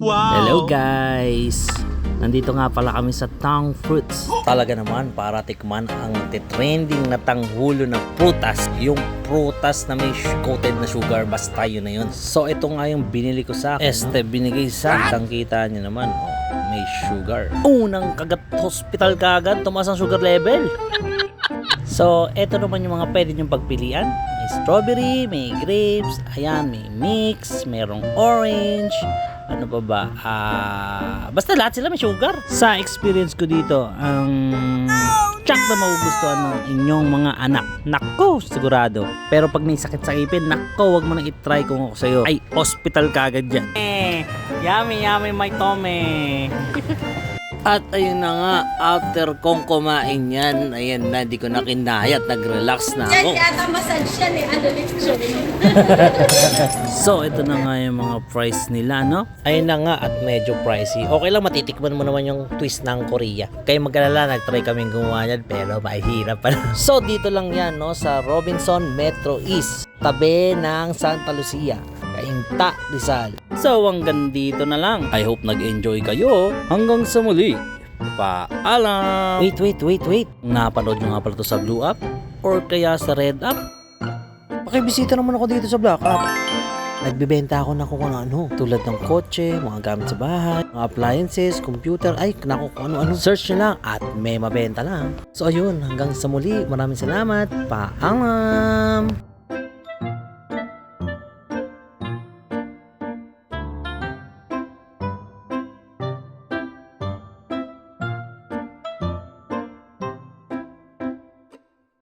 Wow! Hello guys! Nandito nga pala kami sa Tang Fruits. Talaga naman para tikman ang trending na tanghulo na prutas. Yung prutas na may coated na sugar, basta yun na yun. So ito nga yung binili ko sa akin. Binigay sa akin. Kita nyo naman, may sugar. Unang kagat hospital kagad, tumaas ang sugar level. So ito naman yung mga pwede nyong pagpilian. May strawberry, may grapes, ayan, may mix, merong orange. Ano pa ba? Basta lahat sila may sugar. Sa experience ko dito, tsak na magugustuhan ng inyong mga anak. Nako, sigurado. Pero pag may sakit sa ipin, nako, wag mo nang itry kung ako sa'yo. Ay, hospital kagad dyan. Yummy, yummy, my tummy. At ayun na nga, after kong kumain yan, ayan na, di ko na kinaya at nag-relax na ako. Yan yata massage yan eh. Ano lechon? So, ito na nga yung mga price nila, no? Ayun na nga at medyo pricey. Okay lang, matitikman mo naman yung twist ng Korea. Kaya mag-alala, nag-try kaming gumawa yan, pero mahirap pa. So, dito lang yan, no? Sa Robinson Metro East, tabi ng Santa Lucia, Cainta, Rizal. So, hanggang dito na lang. I hope nag-enjoy kayo. Hanggang sa muli. Paalam! Wait. Napanood nyo nga pala to sa Blue App? Or kaya sa Red App? Pakibisita naman ako dito sa Black App. Nagbibenta ako na kung ano-ano. Tulad ng kotse, mga gamit sa bahay, mga appliances, computer, ay naku kung ano-ano. Search nyo lang at may mabenta lang. So ayun, hanggang sa muli. Maraming salamat. Paalam!